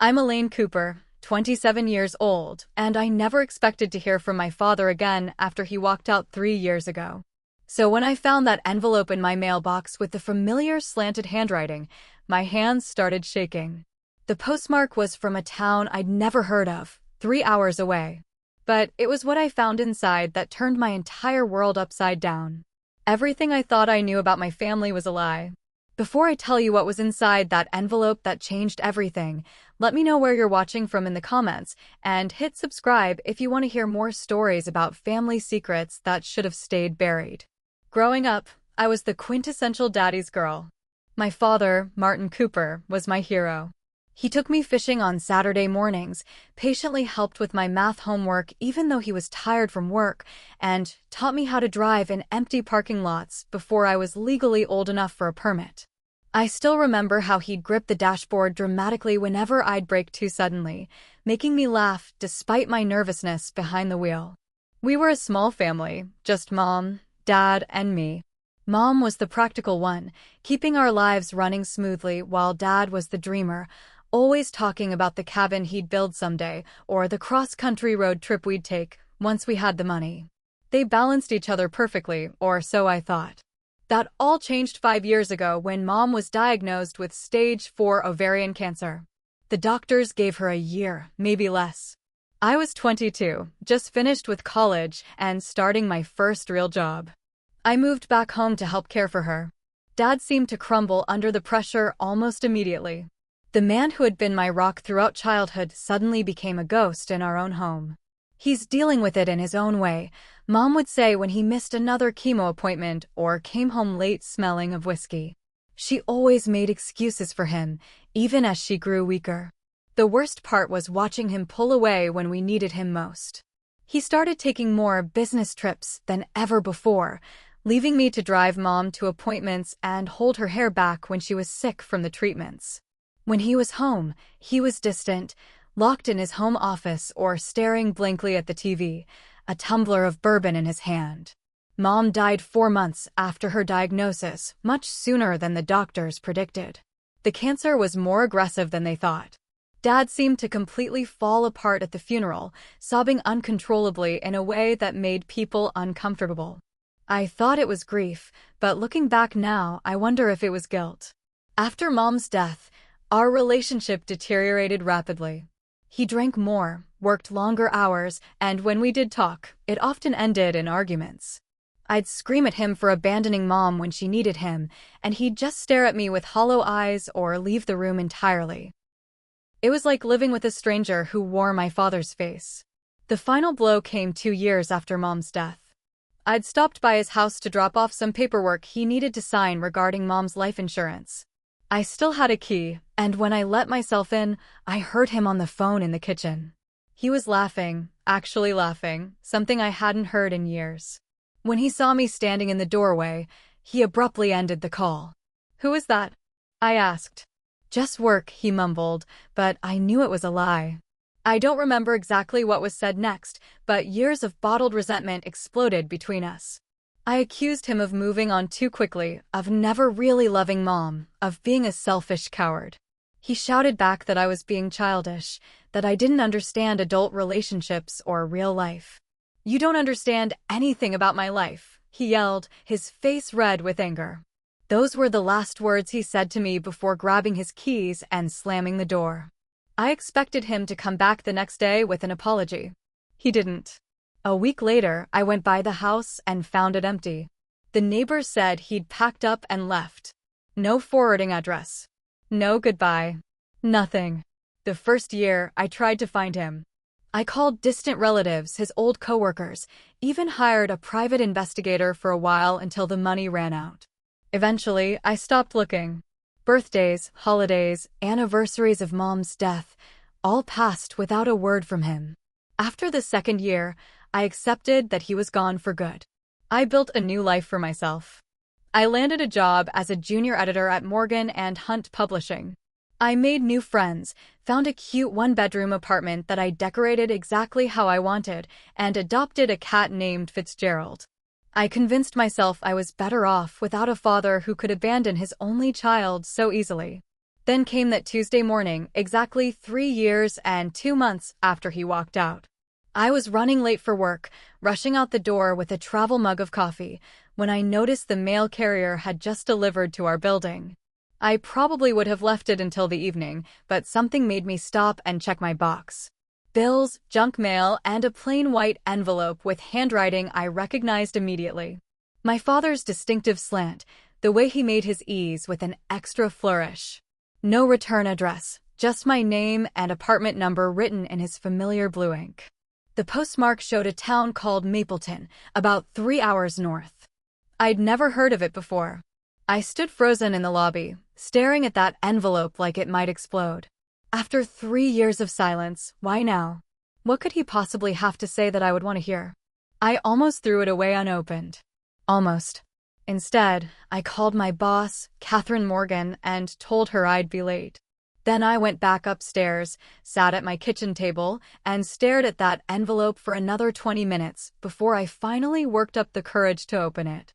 I'm Elaine Cooper, 27 years old, and I never expected to hear from my father again after he walked out 3 years ago. So when I found that envelope in my mailbox with the familiar slanted handwriting, my hands started shaking. The postmark was from a town I'd never heard of, 3 hours away. But it was what I found inside that turned my entire world upside down. Everything I thought I knew about my family was a lie. Before I tell you what was inside that envelope that changed everything, let me know where you're watching from in the comments, and hit subscribe if you want to hear more stories about family secrets that should have stayed buried. Growing up, I was the quintessential daddy's girl. My father, Martin Cooper, was my hero. He took me fishing on Saturday mornings, patiently helped with my math homework even though he was tired from work, and taught me how to drive in empty parking lots before I was legally old enough for a permit. I still remember how he'd grip the dashboard dramatically whenever I'd brake too suddenly, making me laugh despite my nervousness behind the wheel. We were a small family, just Mom, Dad, and me. Mom was the practical one, keeping our lives running smoothly, while Dad was the dreamer, always talking about the cabin he'd build someday or the cross-country road trip we'd take once we had the money. They balanced each other perfectly, or so I thought. That all changed 5 years ago when Mom was diagnosed with stage 4 ovarian cancer. The doctors gave her a year, maybe less. I was 22, just finished with college and starting my first real job. I moved back home to help care for her. Dad seemed to crumble under the pressure almost immediately. The man who had been my rock throughout childhood suddenly became a ghost in our own home. "He's dealing with it in his own way," Mom would say when he missed another chemo appointment or came home late smelling of whiskey. She always made excuses for him, even as she grew weaker. The worst part was watching him pull away when we needed him most. He started taking more business trips than ever before, leaving me to drive Mom to appointments and hold her hair back when she was sick from the treatments. When he was home, he was distant, locked in his home office or staring blankly at the TV, a tumbler of bourbon in his hand. Mom died 4 months after her diagnosis, much sooner than the doctors predicted. The cancer was more aggressive than they thought. Dad seemed to completely fall apart at the funeral, sobbing uncontrollably in a way that made people uncomfortable. I thought it was grief, but looking back now, I wonder if it was guilt. After Mom's death, our relationship deteriorated rapidly. He drank more, worked longer hours, and when we did talk, it often ended in arguments. I'd scream at him for abandoning Mom when she needed him, and he'd just stare at me with hollow eyes or leave the room entirely. It was like living with a stranger who wore my father's face. The final blow came 2 years after Mom's death. I'd stopped by his house to drop off some paperwork he needed to sign regarding Mom's life insurance. I still had a key, and when I let myself in, I heard him on the phone in the kitchen. He was laughing, actually laughing, something I hadn't heard in years. When he saw me standing in the doorway, he abruptly ended the call. "Who is that?" I asked. "Just work," he mumbled, but I knew it was a lie. I don't remember exactly what was said next, but years of bottled resentment exploded between us. I accused him of moving on too quickly, of never really loving Mom, of being a selfish coward. He shouted back that I was being childish, that I didn't understand adult relationships or real life. "You don't understand anything about my life," he yelled, his face red with anger. Those were the last words he said to me before grabbing his keys and slamming the door. I expected him to come back the next day with an apology. He didn't. A week later, I went by the house and found it empty. The neighbors said he'd packed up and left. No forwarding address. No goodbye. Nothing. The first year, I tried to find him. I called distant relatives, his old coworkers, even hired a private investigator for a while until the money ran out. Eventually, I stopped looking. Birthdays, holidays, anniversaries of Mom's death, all passed without a word from him. After the second year, I accepted that he was gone for good. I built a new life for myself. I landed a job as a junior editor at Morgan and Hunt Publishing. I made new friends, found a cute one-bedroom apartment that I decorated exactly how I wanted, and adopted a cat named Fitzgerald. I convinced myself I was better off without a father who could abandon his only child so easily. Then came that Tuesday morning, exactly 3 years and 2 months after he walked out. I was running late for work, rushing out the door with a travel mug of coffee, when I noticed the mail carrier had just delivered to our building. I probably would have left it until the evening, but something made me stop and check my box. Bills, junk mail, and a plain white envelope with handwriting I recognized immediately. My father's distinctive slant, the way he made his E's with an extra flourish. No return address, just my name and apartment number written in his familiar blue ink. The postmark showed a town called Mapleton, about 3 hours north. I'd never heard of it before. I stood frozen in the lobby, staring at that envelope like it might explode. After 3 years of silence, why now? What could he possibly have to say that I would want to hear? I almost threw it away unopened. Almost. Instead, I called my boss, Catherine Morgan, and told her I'd be late. Then I went back upstairs, sat at my kitchen table, and stared at that envelope for another 20 minutes before I finally worked up the courage to open it.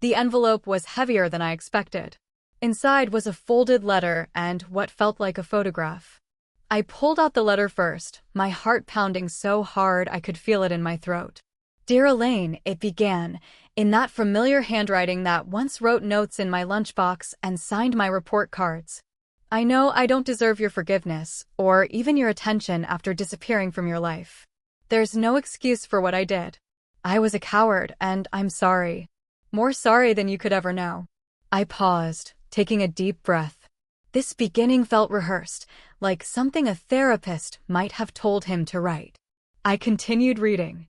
The envelope was heavier than I expected. Inside was a folded letter and what felt like a photograph. I pulled out the letter first, my heart pounding so hard I could feel it in my throat. "Dear Elaine," it began, in that familiar handwriting that once wrote notes in my lunchbox and signed my report cards. "I know I don't deserve your forgiveness, or even your attention after disappearing from your life. There's no excuse for what I did. I was a coward, and I'm sorry. More sorry than you could ever know." I paused, taking a deep breath. This beginning felt rehearsed, like something a therapist might have told him to write. I continued reading.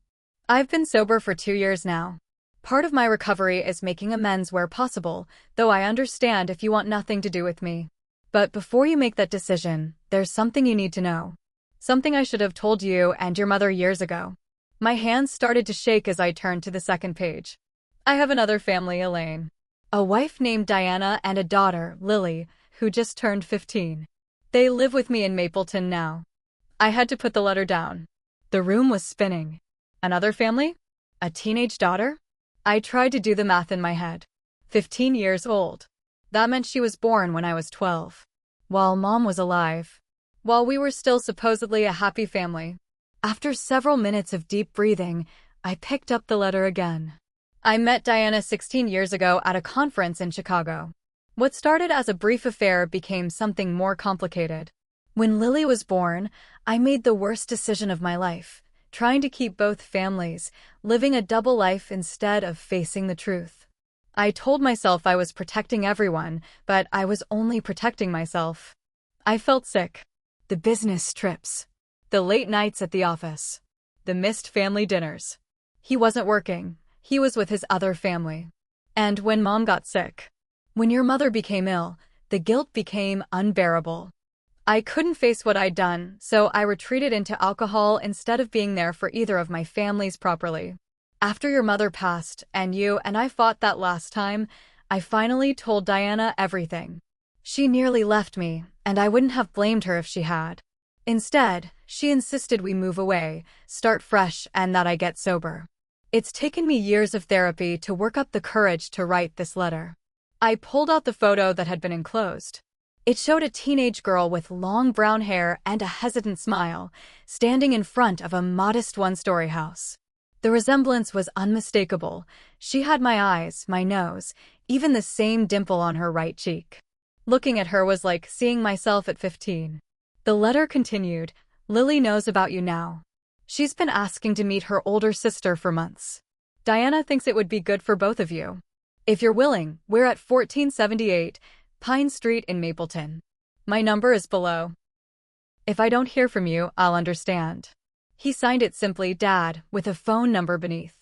"I've been sober for 2 years now. Part of my recovery is making amends where possible, though I understand if you want nothing to do with me. But before you make that decision, there's something you need to know. Something I should have told you and your mother years ago." My hands started to shake as I turned to the second page. "I have another family, Elaine. A wife named Diana and a daughter, Lily, who just turned 15. They live with me in Mapleton now." I had to put the letter down. The room was spinning. Another family? A teenage daughter? I tried to do the math in my head. 15 years old. That meant she was born when I was 12. While Mom was alive. While we were still supposedly a happy family. After several minutes of deep breathing, I picked up the letter again. "I met Diana 16 years ago at a conference in Chicago. What started as a brief affair became something more complicated. When Lily was born, I made the worst decision of my life, trying to keep both families, living a double life instead of facing the truth. I told myself I was protecting everyone, but I was only protecting myself. I felt sick. The business trips. The late nights at the office. The missed family dinners. He wasn't working. He was with his other family. And when Mom got sick. When your mother became ill, the guilt became unbearable. I couldn't face what I'd done, so I retreated into alcohol instead of being there for either of my families properly. After your mother passed, and you and I fought that last time, I finally told Diana everything. She nearly left me, and I wouldn't have blamed her if she had. Instead, she insisted we move away, start fresh, and that I get sober. It's taken me years of therapy to work up the courage to write this letter." I pulled out the photo that had been enclosed. It showed a teenage girl with long brown hair and a hesitant smile, standing in front of a modest one-story house. The resemblance was unmistakable. She had my eyes, my nose, even the same dimple on her right cheek. Looking at her was like seeing myself at 15. The letter continued, "Lily knows about you now. She's been asking to meet her older sister for months. Diana thinks it would be good for both of you. If you're willing, we're at 1478 Pine Street in Mapleton. My number is below. If I don't hear from you, I'll understand." He signed it simply Dad, with a phone number beneath.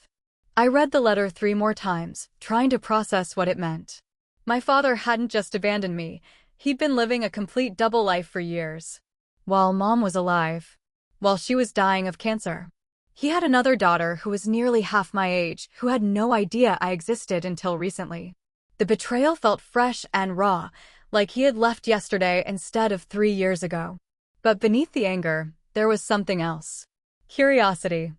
I read the letter 3 more times, trying to process what it meant. My father hadn't just abandoned me. He'd been living a complete double life for years. While Mom was alive. While she was dying of cancer. He had another daughter who was nearly half my age, who had no idea I existed until recently. The betrayal felt fresh and raw, like he had left yesterday instead of 3 years ago. But beneath the anger, there was something else. Curiosity.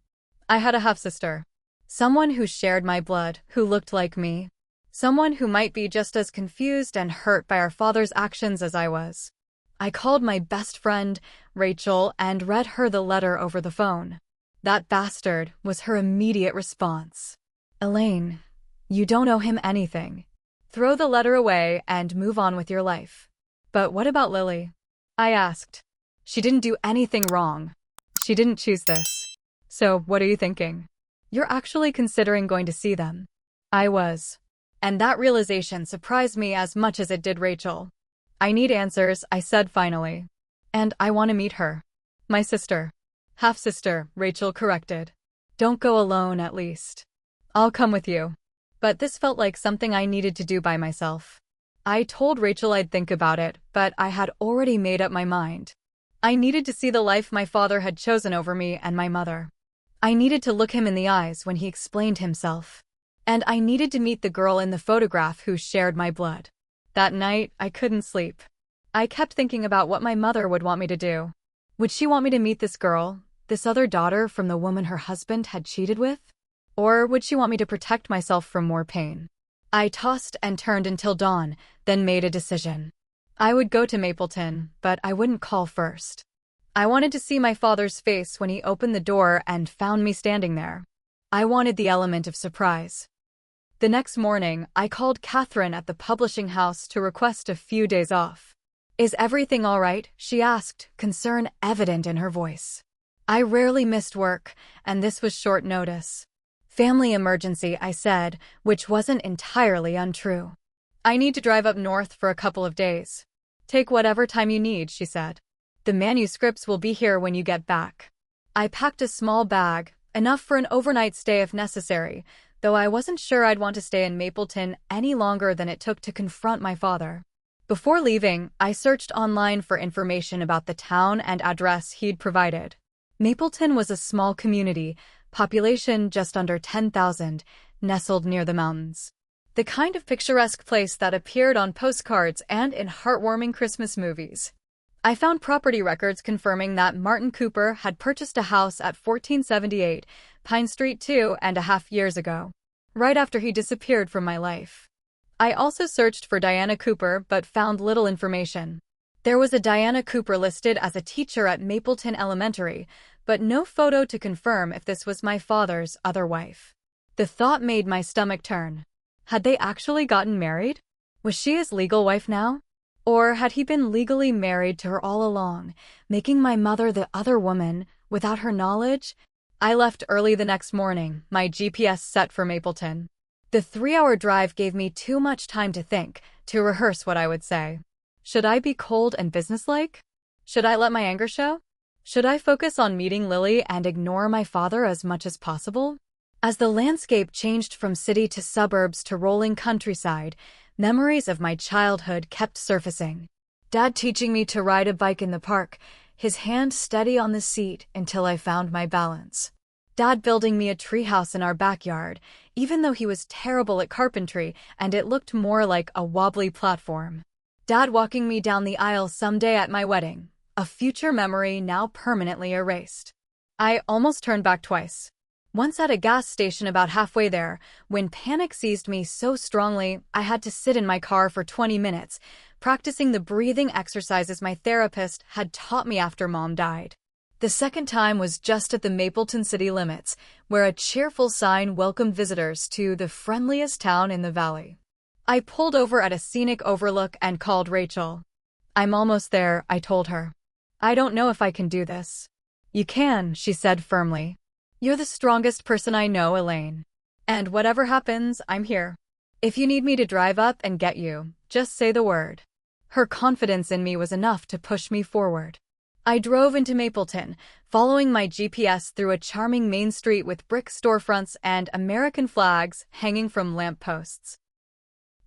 I had a half-sister. Someone who shared my blood, who looked like me. Someone who might be just as confused and hurt by our father's actions as I was. I called my best friend, Rachel, and read her the letter over the phone. "That bastard," was her immediate response. "Elaine, you don't owe him anything. Throw the letter away and move on with your life." "But what about Lily?" I asked. "She didn't do anything wrong. She didn't choose this. So what are you thinking? You're actually considering going to see them." I was. And that realization surprised me as much as it did Rachel. "I need answers," I said finally. "And I want to meet her." "My sister." "Half-sister," Rachel corrected. "Don't go alone, at least." "I'll come with you." But this felt like something I needed to do by myself. I told Rachel I'd think about it, but I had already made up my mind. I needed to see the life my father had chosen over me and my mother. I needed to look him in the eyes when he explained himself. And I needed to meet the girl in the photograph who shared my blood. That night, I couldn't sleep. I kept thinking about what my mother would want me to do. Would she want me to meet this girl, this other daughter from the woman her husband had cheated with? Or would she want me to protect myself from more pain? I tossed and turned until dawn, then made a decision. I would go to Mapleton, but I wouldn't call first. I wanted to see my father's face when he opened the door and found me standing there. I wanted the element of surprise. The next morning, I called Catherine at the publishing house to request a few days off. "Is everything all right?" she asked, concern evident in her voice. I rarely missed work, and this was short notice. "Family emergency," I said, which wasn't entirely untrue. "I need to drive up north for a couple of days." "Take whatever time you need," she said. "The manuscripts will be here when you get back." I packed a small bag, enough for an overnight stay if necessary, though I wasn't sure I'd want to stay in Mapleton any longer than it took to confront my father. Before leaving, I searched online for information about the town and address he'd provided. Mapleton was a small community, population just under 10,000, nestled near the mountains. The kind of picturesque place that appeared on postcards and in heartwarming Christmas movies. I found property records confirming that Martin Cooper had purchased a house at 1478 Pine Street 2.5 years ago, right after he disappeared from my life. I also searched for Diana Cooper but found little information. There was a Diana Cooper listed as a teacher at Mapleton Elementary, but no photo to confirm if this was my father's other wife. The thought made my stomach turn. Had they actually gotten married? Was she his legal wife now? Or had he been legally married to her all along, making my mother the other woman, without her knowledge? I left early the next morning, my GPS set for Mapleton. The 3-hour drive gave me too much time to think, to rehearse what I would say. Should I be cold and businesslike? Should I let my anger show? Should I focus on meeting Lily and ignore my father as much as possible? As the landscape changed from city to suburbs to rolling countryside, memories of my childhood kept surfacing. Dad teaching me to ride a bike in the park, his hand steady on the seat until I found my balance. Dad building me a treehouse in our backyard, even though he was terrible at carpentry and it looked more like a wobbly platform. Dad walking me down the aisle someday at my wedding, a future memory now permanently erased. I almost turned back twice. Once at a gas station about halfway there, when panic seized me so strongly I had to sit in my car for 20 minutes, practicing the breathing exercises my therapist had taught me after Mom died. The second time was just at the Mapleton city limits, where a cheerful sign welcomed visitors to the friendliest town in the valley. I pulled over at a scenic overlook and called Rachel. "I'm almost there," I told her. "I don't know if I can do this." "You can," she said firmly. "You're the strongest person I know, Elaine. And whatever happens, I'm here. If you need me to drive up and get you, just say the word." Her confidence in me was enough to push me forward. I drove into Mapleton, following my GPS through a charming main street with brick storefronts and American flags hanging from lamp posts.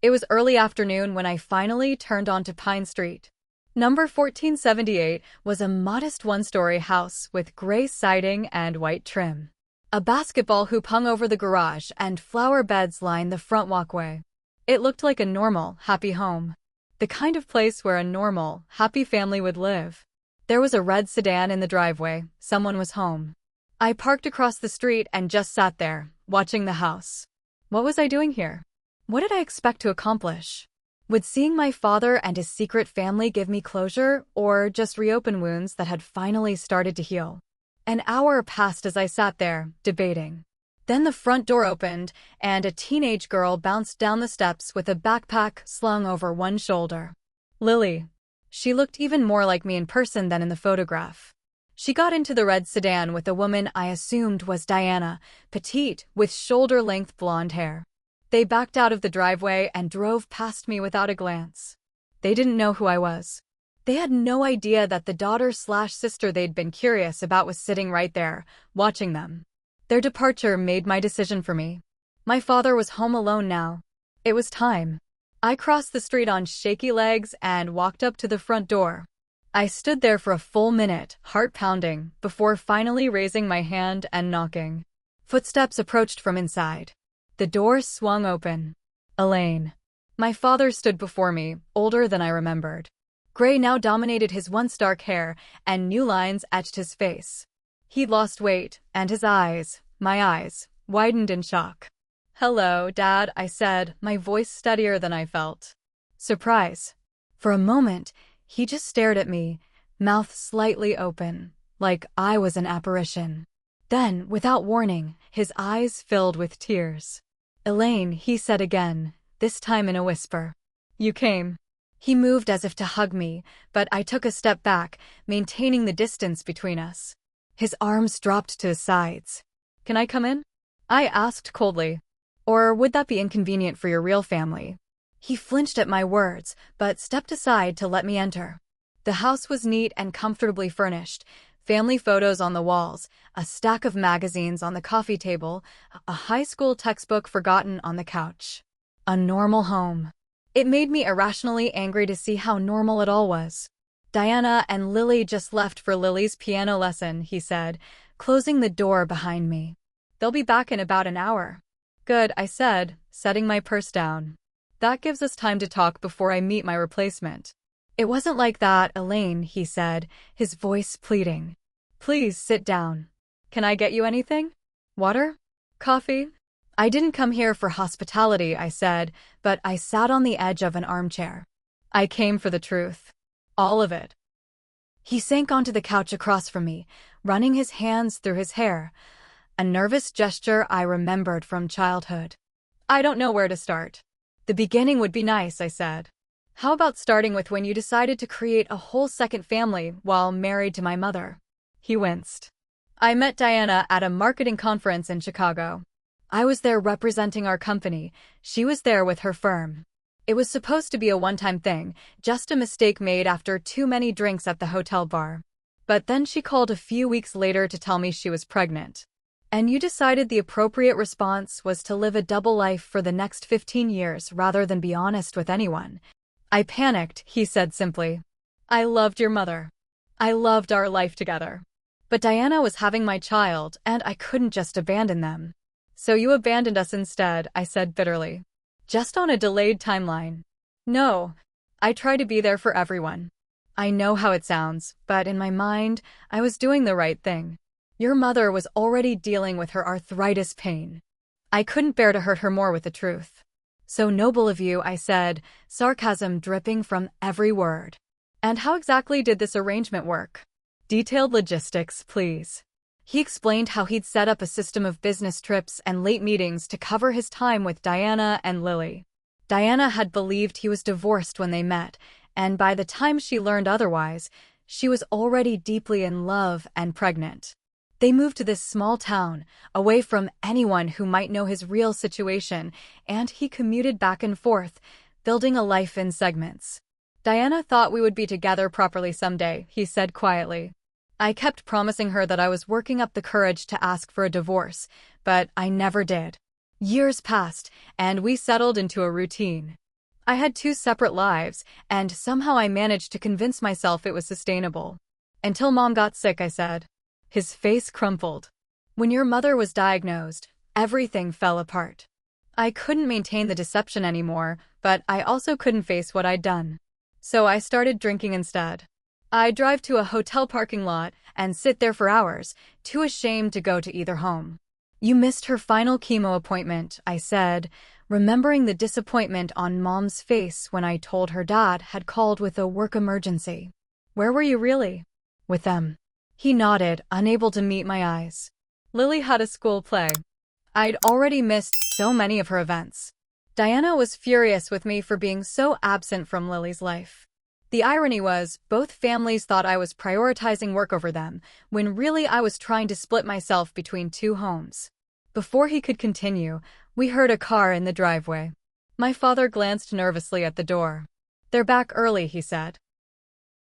It was early afternoon when I finally turned onto Pine Street. Number 1478 was a modest one-story house with gray siding and white trim. A basketball hoop hung over the garage and flower beds lined the front walkway. It looked like a normal, happy home. The kind of place where a normal, happy family would live. There was a red sedan in the driveway. Someone was home. I parked across the street and just sat there, watching the house. What was I doing here? What did I expect to accomplish? Would seeing my father and his secret family give me closure, or just reopen wounds that had finally started to heal? An hour passed as I sat there, debating. Then the front door opened, and a teenage girl bounced down the steps with a backpack slung over one shoulder. Lily. She looked even more like me in person than in the photograph. She got into the red sedan with a woman I assumed was Diana, petite, with shoulder-length blonde hair. They backed out of the driveway and drove past me without a glance. They didn't know who I was. They had no idea that the daughter/sister they'd been curious about was sitting right there, watching them. Their departure made my decision for me. My father was home alone now. It was time. I crossed the street on shaky legs and walked up to the front door. I stood there for a full minute, heart pounding, before finally raising my hand and knocking. Footsteps approached from inside. The door swung open. Elaine. My father stood before me, older than I remembered. Gray now dominated his once dark hair, and new lines etched his face. He'd lost weight, and his eyes, my eyes, widened in shock. "Hello, Dad," I said, my voice steadier than I felt. Surprise. For a moment, he just stared at me, mouth slightly open, like I was an apparition. Then, without warning, his eyes filled with tears. "Elaine," he said again, this time in a whisper. "You came." He moved as if to hug me, but I took a step back, maintaining the distance between us. His arms dropped to his sides. "Can I come in?" I asked coldly. "Or would that be inconvenient for your real family?" He flinched at my words, but stepped aside to let me enter. The house was neat and comfortably furnished, family photos on the walls, a stack of magazines on the coffee table, a high school textbook forgotten on the couch. A normal home. It made me irrationally angry to see how normal it all was. "Diana and Lily just left for Lily's piano lesson," he said, closing the door behind me. "They'll be back in about an hour." "Good," I said, setting my purse down. "That gives us time to talk before I meet my replacement." "It wasn't like that, Elaine," he said, his voice pleading. "Please sit down. Can I get you anything? Water? Coffee?" "I didn't come here for hospitality," I said, but I sat on the edge of an armchair. "I came for the truth. All of it." He sank onto the couch across from me, running his hands through his hair, a nervous gesture I remembered from childhood. "I don't know where to start." "The beginning would be nice," I said. "How about starting with when you decided to create a whole second family while married to my mother?" He winced. "I met Diana at a marketing conference in Chicago. I was there representing our company. She was there with her firm. It was supposed to be a one-time thing, just a mistake made after too many drinks at the hotel bar. But then she called a few weeks later to tell me she was pregnant. And you decided the appropriate response was to live a double life for the next 15 years rather than be honest with anyone." "I panicked," he said simply. "I loved your mother. I loved our life together. But Diana was having my child, and I couldn't just abandon them." "So you abandoned us instead," I said bitterly. "Just on a delayed timeline." "No. I try to be there for everyone." I know how it sounds, but in my mind, I was doing the right thing. Your mother was already dealing with her arthritis pain. I couldn't bear to hurt her more with the truth. "So noble of you," I said, sarcasm dripping from every word. "And how exactly did this arrangement work?" "Detailed logistics, please." He explained how he'd set up a system of business trips and late meetings to cover his time with Diana and Lily. Diana had believed he was divorced when they met, and by the time she learned otherwise, she was already deeply in love and pregnant. They moved to this small town, away from anyone who might know his real situation, and he commuted back and forth, building a life in segments. "Diana thought we would be together properly someday," he said quietly. "I kept promising her that I was working up the courage to ask for a divorce, but I never did. Years passed, and we settled into a routine. I had 2 separate lives, and somehow I managed to convince myself it was sustainable. Until Mom got sick," I said. His face crumpled. "When your mother was diagnosed, everything fell apart. I couldn't maintain the deception anymore, but I also couldn't face what I'd done. So I started drinking instead. I'd drive to a hotel parking lot and sit there for hours, too ashamed to go to either home. You missed her final chemo appointment, I said, remembering the disappointment on Mom's face when I told her Dad had called with a work emergency. Where were you really? With them. He nodded, unable to meet my eyes. Lily had a school play. I'd already missed so many of her events. Diana was furious with me for being so absent from Lily's life. The irony was, both families thought I was prioritizing work over them, when really I was trying to split myself between two homes. Before he could continue, we heard a car in the driveway. My father glanced nervously at the door. They're back early, he said.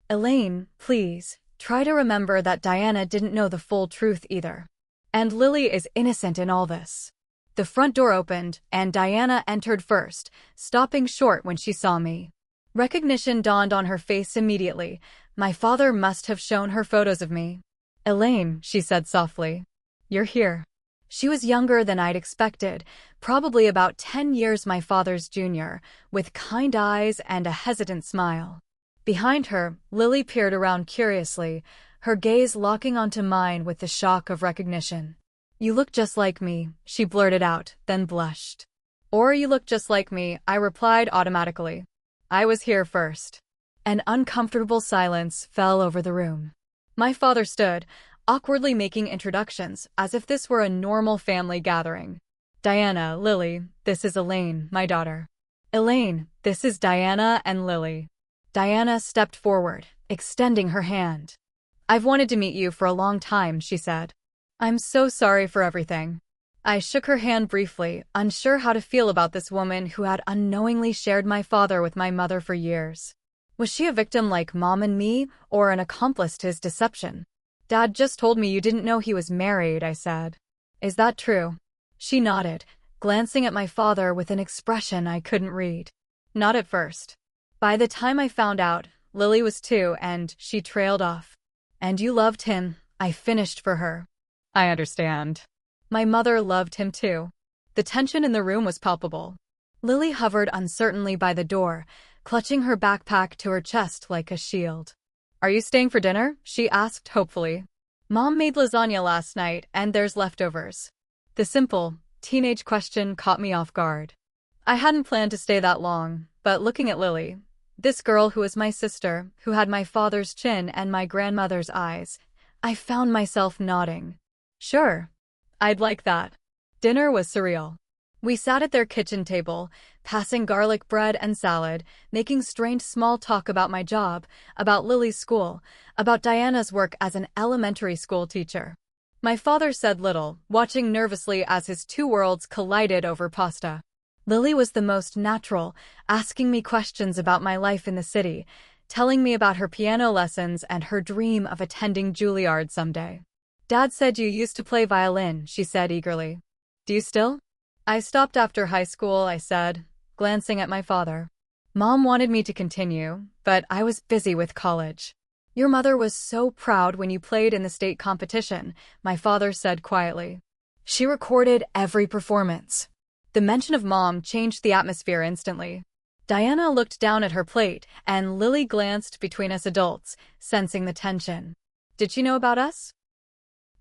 Elaine, please, try to remember that Diana didn't know the full truth either. And Lily is innocent in all this. The front door opened, and Diana entered first, stopping short when she saw me. Recognition dawned on her face immediately. My father must have shown her photos of me. Elaine, she said softly. You're here. She was younger than I'd expected, probably about 10 years my father's junior, with kind eyes and a hesitant smile. Behind her, Lily peered around curiously, her gaze locking onto mine with the shock of recognition. You look just like me, she blurted out, then blushed. Or you look just like me, I replied automatically. I was here first. An uncomfortable silence fell over the room. My father stood, awkwardly making introductions, as if this were a normal family gathering. Diana, Lily, this is Elaine, my daughter. Elaine, this is Diana and Lily. Diana stepped forward, extending her hand. I've wanted to meet you for a long time, she said. I'm so sorry for everything. I shook her hand briefly, unsure how to feel about this woman who had unknowingly shared my father with my mother for years. Was she a victim like Mom and me, or an accomplice to his deception? Dad just told me you didn't know he was married, I said. Is that true? She nodded, glancing at my father with an expression I couldn't read. Not at first. By the time I found out, Lily was 2 and she trailed off. And you loved him, I finished for her. I understand. My mother loved him too. The tension in the room was palpable. Lily hovered uncertainly by the door, clutching her backpack to her chest like a shield. Are you staying for dinner? She asked hopefully. Mom made lasagna last night and there's leftovers. The simple, teenage question caught me off guard. I hadn't planned to stay that long, but looking at Lily, this girl who was my sister, who had my father's chin and my grandmother's eyes, I found myself nodding. Sure. I'd like that. Dinner was surreal. We sat at their kitchen table, passing garlic bread and salad, making strained small talk about my job, about Lily's school, about Diana's work as an elementary school teacher. My father said little, watching nervously as his two worlds collided over pasta. Lily was the most natural, asking me questions about my life in the city, telling me about her piano lessons and her dream of attending Juilliard someday. Dad said you used to play violin, she said eagerly. Do you still? I stopped after high school, I said, glancing at my father. Mom wanted me to continue, but I was busy with college. Your mother was so proud when you played in the state competition, my father said quietly. She recorded every performance. The mention of Mom changed the atmosphere instantly. Diana looked down at her plate, and Lily glanced between us adults, sensing the tension. Did she know about us?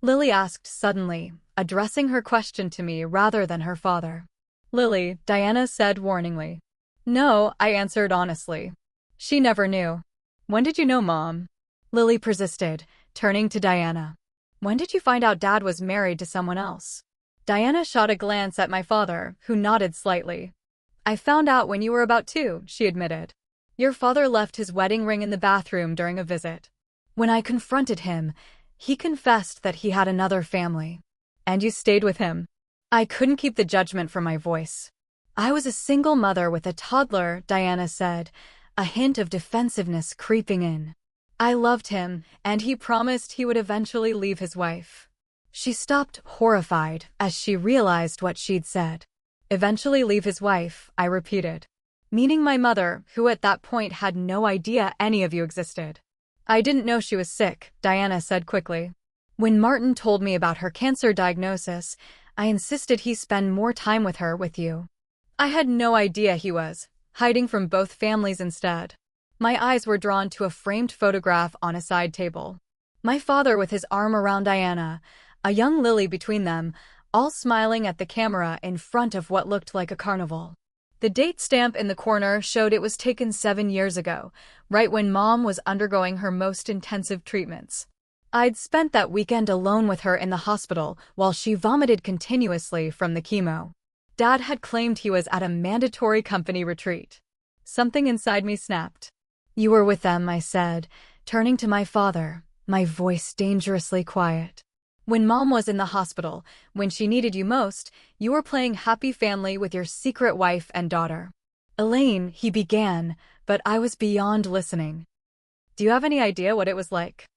Lily asked suddenly, addressing her question to me rather than her father. Lily, Diana said warningly. No, I answered honestly. She never knew. When did you know Mom? Lily persisted, turning to Diana. When did you find out Dad was married to someone else? Diana shot a glance at my father, who nodded slightly. I found out when you were about 2, she admitted. Your father left his wedding ring in the bathroom during a visit. When I confronted him, he confessed that he had another family. And you stayed with him. I couldn't keep the judgment from my voice. I was a single mother with a toddler, Diana said, a hint of defensiveness creeping in. I loved him, and he promised he would eventually leave his wife. She stopped, horrified, as she realized what she'd said. Eventually leave his wife, I repeated. Meaning my mother, who at that point had no idea any of you existed. I didn't know she was sick, Diana said quickly. When Martin told me about her cancer diagnosis, I insisted he spend more time with her with you. I had no idea he was hiding from both families instead. My eyes were drawn to a framed photograph on a side table. My father with his arm around Diana, a young Lily between them, all smiling at the camera in front of what looked like a carnival. The date stamp in the corner showed it was taken 7 years ago, right when Mom was undergoing her most intensive treatments. I'd spent that weekend alone with her in the hospital while she vomited continuously from the chemo. Dad had claimed he was at a mandatory company retreat. Something inside me snapped. "You were with them," I said, turning to my father, my voice dangerously quiet. "When Mom was in the hospital, when she needed you most, you were playing happy family with your secret wife and daughter." "Elaine," he began, but I was beyond listening. "Do you have any idea what it was like?"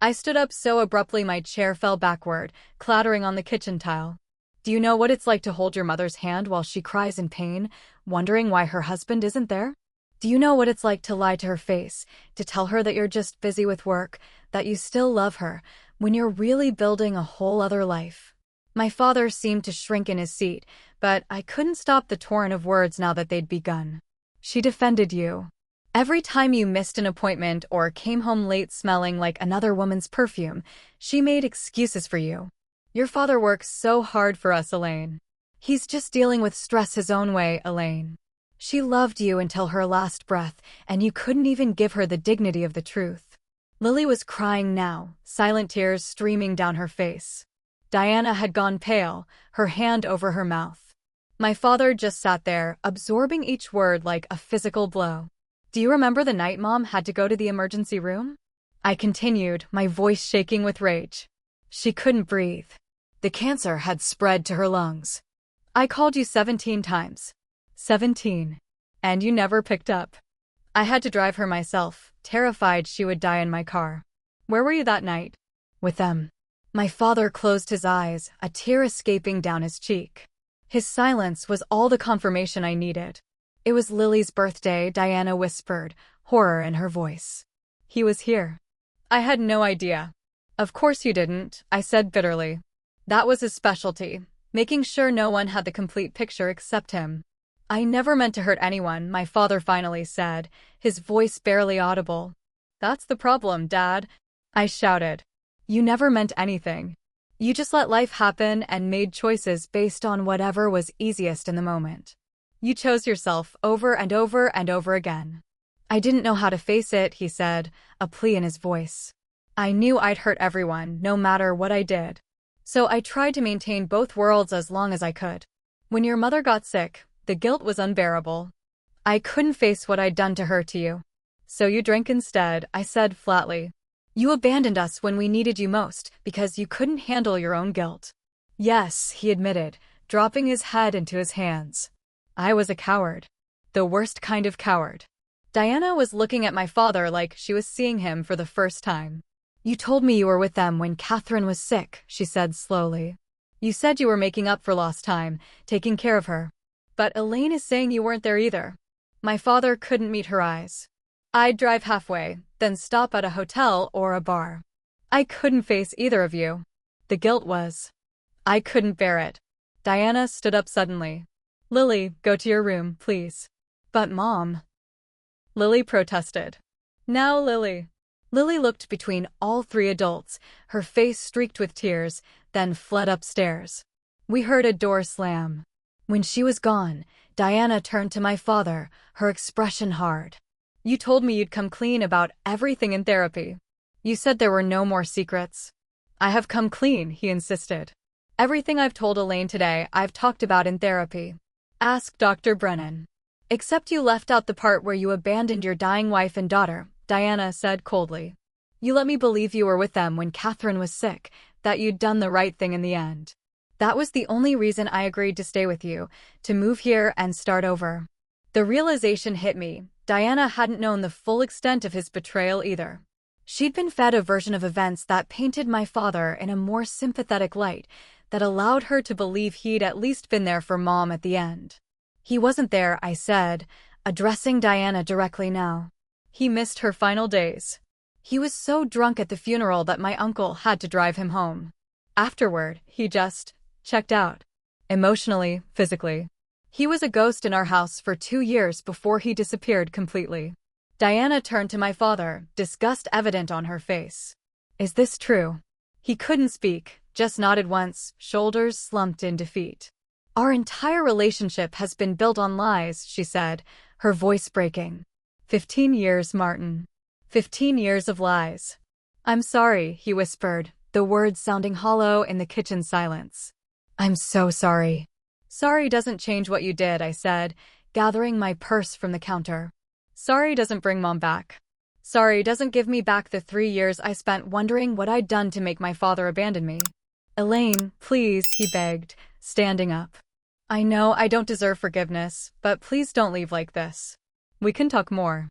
I stood up so abruptly my chair fell backward, clattering on the kitchen tile. "Do you know what it's like to hold your mother's hand while she cries in pain, wondering why her husband isn't there? Do you know what it's like to lie to her face, to tell her that you're just busy with work, that you still love her, when you're really building a whole other life?" My father seemed to shrink in his seat, but I couldn't stop the torrent of words now that they'd begun. "She defended you. Every time you missed an appointment or came home late smelling like another woman's perfume, she made excuses for you. Your father works so hard for us, Elaine. He's just dealing with stress his own way, Elaine. She loved you until her last breath, and you couldn't even give her the dignity of the truth." Lily was crying now, silent tears streaming down her face. Diana had gone pale, her hand over her mouth. My father just sat there, absorbing each word like a physical blow. "Do you remember the night Mom had to go to the emergency room?" I continued, my voice shaking with rage. "She couldn't breathe. The cancer had spread to her lungs. I called you 17 times. 17. And you never picked up. I had to drive her myself, terrified she would die in my car. Where were you that night?" "With them." My father closed his eyes, a tear escaping down his cheek. His silence was all the confirmation I needed. "It was Lily's birthday," Diana whispered, horror in her voice. "He was here." I had no idea. "Of course you didn't," I said bitterly. "That was his specialty, making sure no one had the complete picture except him." "I never meant to hurt anyone," my father finally said, his voice barely audible. "That's the problem, Dad," I shouted. "You never meant anything. You just let life happen and made choices based on whatever was easiest in the moment. You chose yourself over and over and over again." "I didn't know how to face it," he said, a plea in his voice. "I knew I'd hurt everyone, no matter what I did. So I tried to maintain both worlds as long as I could. When your mother got sick, the guilt was unbearable. I couldn't face what I'd done to her to you. So you drank instead," I said flatly. "You abandoned us when we needed you most because you couldn't handle your own guilt." "Yes," he admitted, dropping his head into his hands. "I was a coward. The worst kind of coward." Diana was looking at my father like she was seeing him for the first time. "You told me you were with them when Catherine was sick," she said slowly. "You said you were making up for lost time, taking care of her. But Elaine is saying you weren't there either." My father couldn't meet her eyes. "I'd drive halfway, then stop at a hotel or a bar. I couldn't face either of you. The guilt was. I couldn't bear it." Diana stood up suddenly. "Lily, go to your room, please." "But Mom," Lily protested. "Now, Lily." Lily looked between all three adults, her face streaked with tears, then fled upstairs. We heard a door slam. When she was gone, Diana turned to my father, her expression hard. "You told me you'd come clean about everything in therapy. You said there were no more secrets." "I have come clean," he insisted. "Everything I've told Elaine today, I've talked about in therapy. Ask Dr. Brennan." "Except you left out the part where you abandoned your dying wife and daughter," Diana said coldly. "You let me believe you were with them when Catherine was sick, that you'd done the right thing in the end. That was the only reason I agreed to stay with you, to move here and start over." The realization hit me. Diana hadn't known the full extent of his betrayal either. She'd been fed a version of events that painted my father in a more sympathetic light, that allowed her to believe he'd at least been there for Mom at the end. "He wasn't there," I said, addressing Diana directly now. "He missed her final days. He was so drunk at the funeral that my uncle had to drive him home. Afterward, he just checked out. Emotionally, physically. He was a ghost in our house for 2 years before he disappeared completely." Diana turned to my father, disgust evident on her face. "Is this true?" He couldn't speak, just nodded once, shoulders slumped in defeat. Our entire relationship has been built on lies, she said, her voice breaking. 15 years, Martin. 15 years of lies. I'm sorry, he whispered, the words sounding hollow in the kitchen silence. I'm so sorry. Sorry doesn't change what you did, I said, gathering my purse from the counter. Sorry doesn't bring Mom back. Sorry doesn't give me back the 3 years I spent wondering what I'd done to make my father abandon me. Elaine, please, he begged, standing up. I know I don't deserve forgiveness, but please don't leave like this. We can talk more.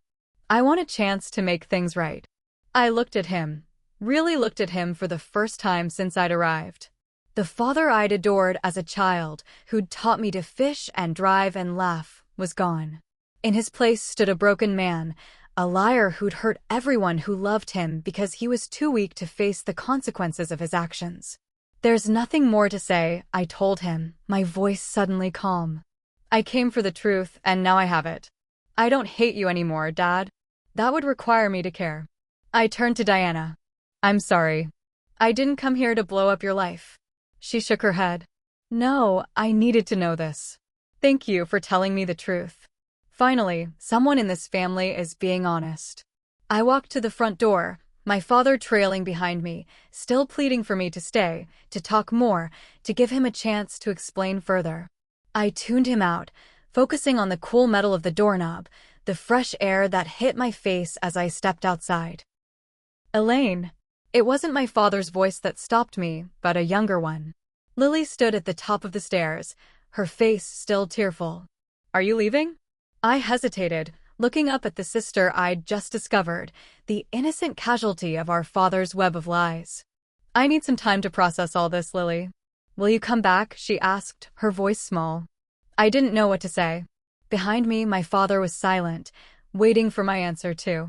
I want a chance to make things right. I looked at him, really looked at him for the first time since I'd arrived. The father I'd adored as a child, who'd taught me to fish and drive and laugh, was gone. In his place stood a broken man, a liar who'd hurt everyone who loved him because he was too weak to face the consequences of his actions. There's nothing more to say, I told him, my voice suddenly calm. I came for the truth, and now I have it. I don't hate you anymore, Dad. That would require me to care. I turned to Diana. I'm sorry. I didn't come here to blow up your life. She shook her head. No, I needed to know this. Thank you for telling me the truth. Finally, someone in this family is being honest. I walked to the front door, my father trailing behind me, still pleading for me to stay, to talk more, to give him a chance to explain further. I tuned him out, focusing on the cool metal of the doorknob, the fresh air that hit my face as I stepped outside. Elaine. It wasn't my father's voice that stopped me, but a younger one. Lily stood at the top of the stairs, her face still tearful. Are you leaving? I hesitated, looking up at the sister I'd just discovered, the innocent casualty of our father's web of lies. I need some time to process all this, Lily. Will you come back? She asked, her voice small. I didn't know what to say. Behind me, my father was silent, waiting for my answer too.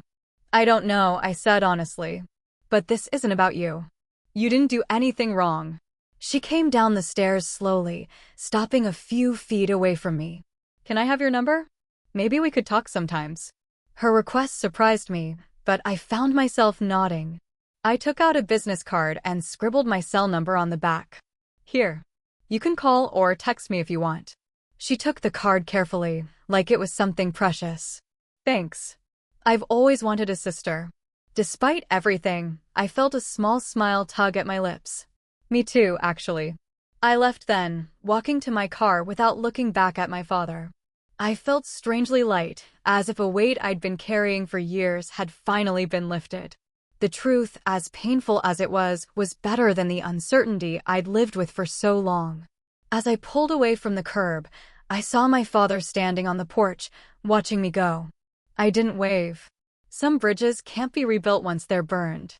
I don't know, I said honestly. But this isn't about you. You didn't do anything wrong. She came down the stairs slowly, stopping a few feet away from me. Can I have your number? Maybe we could talk sometimes. Her request surprised me, but I found myself nodding. I took out a business card and scribbled my cell number on the back. Here. You can call or text me if you want. She took the card carefully, like it was something precious. Thanks. I've always wanted a sister. Despite everything, I felt a small smile tug at my lips. Me too, actually. I left then, walking to my car without looking back at my father. I felt strangely light, as if a weight I'd been carrying for years had finally been lifted. The truth, as painful as it was better than the uncertainty I'd lived with for so long. As I pulled away from the curb, I saw my father standing on the porch, watching me go. I didn't wave. Some bridges can't be rebuilt once they're burned.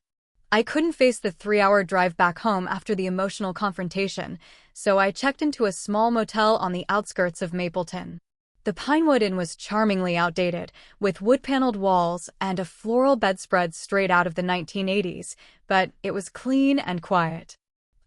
I couldn't face the 3-hour drive back home after the emotional confrontation, so I checked into a small motel on the outskirts of Mapleton. The Pinewood Inn was charmingly outdated, with wood-paneled walls and a floral bedspread straight out of the 1980s, but it was clean and quiet.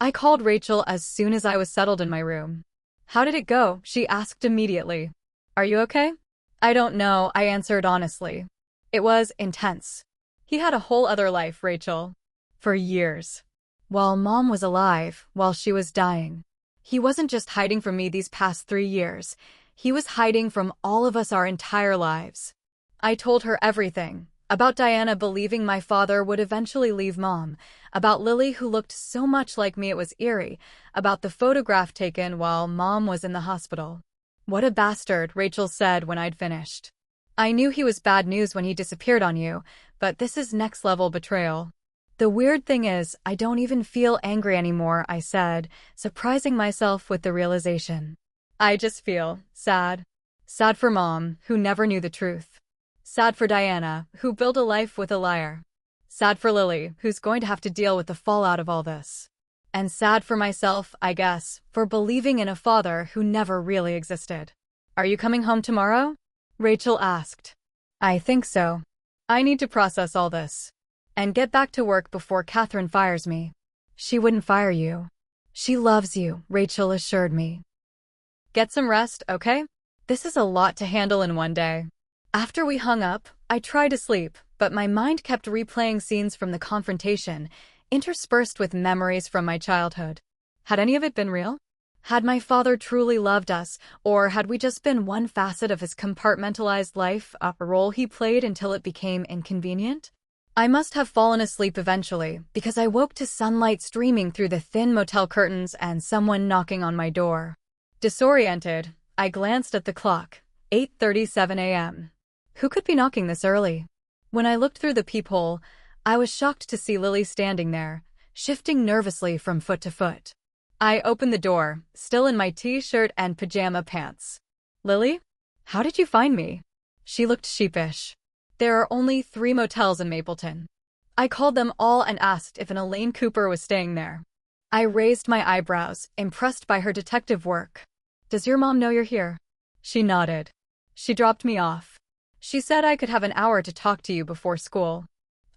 I called Rachel as soon as I was settled in my room. How did it go? She asked immediately. Are you okay? I don't know, I answered honestly. It was intense. He had a whole other life, Rachel. For years. While Mom was alive, while she was dying. He wasn't just hiding from me these past 3 years. He was hiding from all of us our entire lives. I told her everything. About Diana believing my father would eventually leave Mom. About Lily who looked so much like me it was eerie. About the photograph taken while Mom was in the hospital. What a bastard, Rachel said when I'd finished. I knew he was bad news when he disappeared on you, but this is next-level betrayal. The weird thing is, I don't even feel angry anymore, I said, surprising myself with the realization. I just feel sad. Sad for Mom, who never knew the truth. Sad for Diana, who built a life with a liar. Sad for Lily, who's going to have to deal with the fallout of all this. And sad for myself, I guess, for believing in a father who never really existed. Are you coming home tomorrow? Rachel asked. I think so. I need to process all this. And get back to work before Catherine fires me. She wouldn't fire you. She loves you, Rachel assured me. Get some rest, okay? This is a lot to handle in one day. After we hung up, I tried to sleep, but my mind kept replaying scenes from the confrontation, interspersed with memories from my childhood. Had any of it been real? Had my father truly loved us, or had we just been one facet of his compartmentalized life, a role he played until it became inconvenient? I must have fallen asleep eventually, because I woke to sunlight streaming through the thin motel curtains and someone knocking on my door. Disoriented, I glanced at the clock. 8:37 a.m. Who could be knocking this early? When I looked through the peephole, I was shocked to see Lily standing there, shifting nervously from foot to foot. I opened the door, still in my t-shirt and pajama pants. "Lily? How did you find me?" She looked sheepish. "There are only 3 motels in Mapleton. I called them all and asked if an Elaine Cooper was staying there." I raised my eyebrows, impressed by her detective work. "Does your mom know you're here?" She nodded. "She dropped me off. She said I could have an hour to talk to you before school."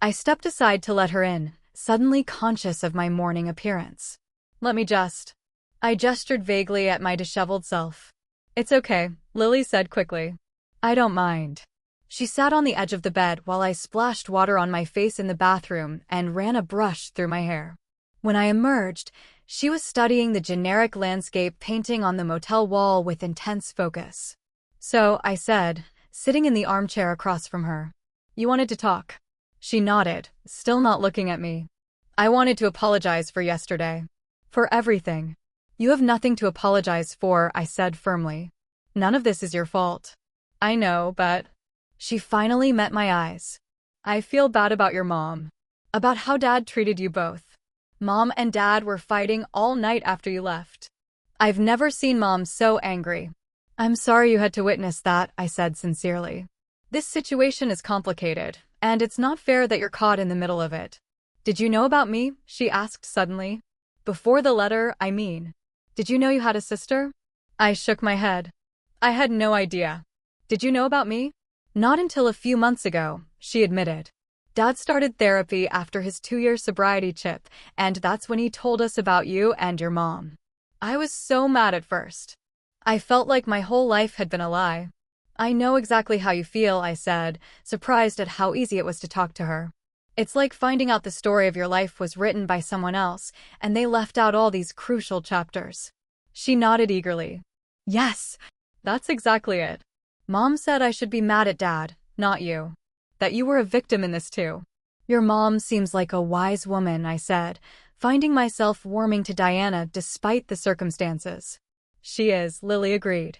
I stepped aside to let her in, suddenly conscious of my morning appearance. "Let me just..." I gestured vaguely at my disheveled self. "It's okay," Lily said quickly. "I don't mind." She sat on the edge of the bed while I splashed water on my face in the bathroom and ran a brush through my hair. When I emerged, she was studying the generic landscape painting on the motel wall with intense focus. "So," I said, sitting in the armchair across from her, "you wanted to talk?" She nodded, still not looking at me. "I wanted to apologize for yesterday. For everything." "You have nothing to apologize for," I said firmly. "None of this is your fault." "I know, but..." She finally met my eyes. "I feel bad about your mom. About how Dad treated you both. Mom and Dad were fighting all night after you left. I've never seen Mom so angry." "I'm sorry you had to witness that," I said sincerely. "This situation is complicated, and it's not fair that you're caught in the middle of it." "Did you know about me?" she asked suddenly. "Before the letter, I mean. Did you know you had a sister?" I shook my head. "I had no idea." "Did you know about me?" "Not until a few months ago," she admitted. "Dad started therapy after his 2-year sobriety chip, and that's when he told us about you and your mom." I was so mad at first. I felt like my whole life had been a lie. "I know exactly how you feel," I said, surprised at how easy it was to talk to her. "It's like finding out the story of your life was written by someone else, and they left out all these crucial chapters." She nodded eagerly. "Yes, that's exactly it. Mom said I should be mad at Dad, not you. That you were a victim in this too." "Your mom seems like a wise woman," I said, finding myself warming to Diana despite the circumstances. "She is," Lily agreed.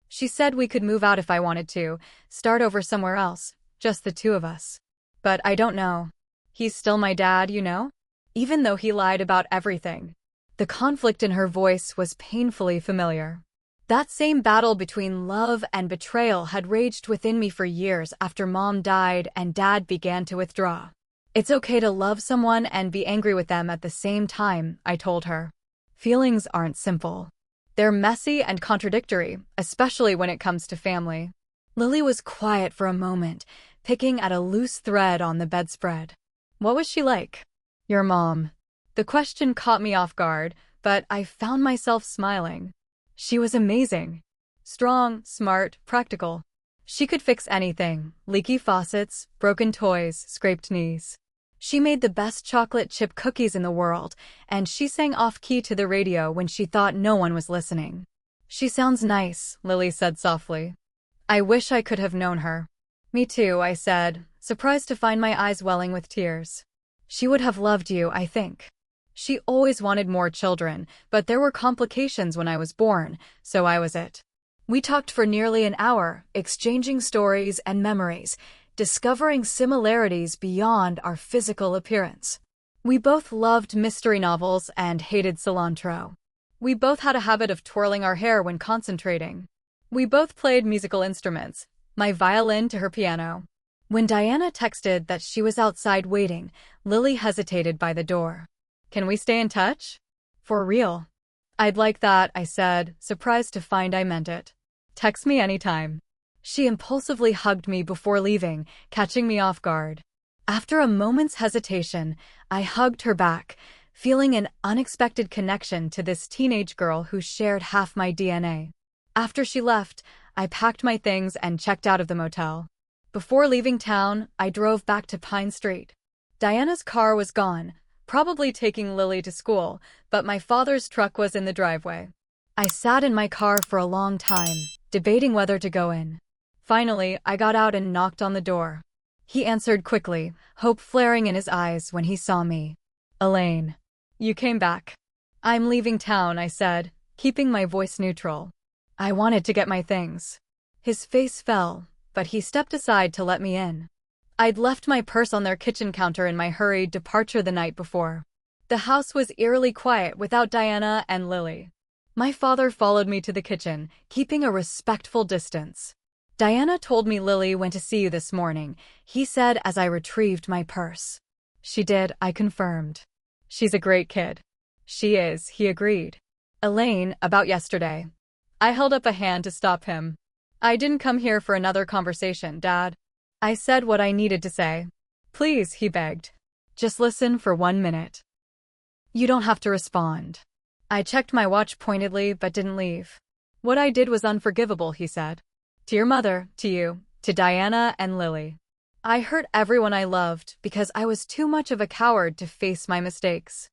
"She said we could move out if I wanted to, start over somewhere else, just the 2 of us. But I don't know. He's still my dad, you know? Even though he lied about everything." The conflict in her voice was painfully familiar. That same battle between love and betrayal had raged within me for years after Mom died and Dad began to withdraw. "It's okay to love someone and be angry with them at the same time," I told her. "Feelings aren't simple. They're messy and contradictory, especially when it comes to family." Lily was quiet for a moment, picking at a loose thread on the bedspread. "What was she like?" "Your mom." The question caught me off guard, but I found myself smiling. "She was amazing. Strong, smart, practical. She could fix anything: leaky faucets, broken toys, scraped knees. She made the best chocolate chip cookies in the world, and she sang off-key to the radio when she thought no one was listening." "She sounds nice," Lily said softly. "I wish I could have known her." "Me too," I said, surprised to find my eyes welling with tears. "She would have loved you, I think. She always wanted more children, but there were complications when I was born, so I was it." We talked for nearly an hour, exchanging stories and memories, discovering similarities beyond our physical appearance. We both loved mystery novels and hated cilantro. We both had a habit of twirling our hair when concentrating. We both played musical instruments, my violin to her piano. When Diana texted that she was outside waiting, Lily hesitated by the door. "Can we stay in touch?" "For real?" "I'd like that," I said, surprised to find I meant it. "Text me anytime." She impulsively hugged me before leaving, catching me off guard. After a moment's hesitation, I hugged her back, feeling an unexpected connection to this teenage girl who shared half my DNA. After she left, I packed my things and checked out of the motel. Before leaving town, I drove back to Pine Street. Diana's car was gone, probably taking Lily to school, but my father's truck was in the driveway. I sat in my car for a long time, debating whether to go in. Finally, I got out and knocked on the door. He answered quickly, hope flaring in his eyes when he saw me. Elaine. You came back. I'm leaving town, I said, keeping my voice neutral. I wanted to get my things. His face fell, but he stepped aside to let me in. I'd left my purse on their kitchen counter in my hurried departure the night before. The house was eerily quiet without Diana and Lily. My father followed me to the kitchen, keeping a respectful distance. Diana told me Lily went to see you this morning, he said as I retrieved my purse. She did, I confirmed. She's a great kid. She is, he agreed. Elaine, about yesterday. I held up a hand to stop him. I didn't come here for another conversation, Dad. I said what I needed to say. Please, he begged. Just listen for 1 minute. You don't have to respond. I checked my watch pointedly but didn't leave. What I did was unforgivable, he said. To your mother, to you, to Diana and Lily. I hurt everyone I loved because I was too much of a coward to face my mistakes.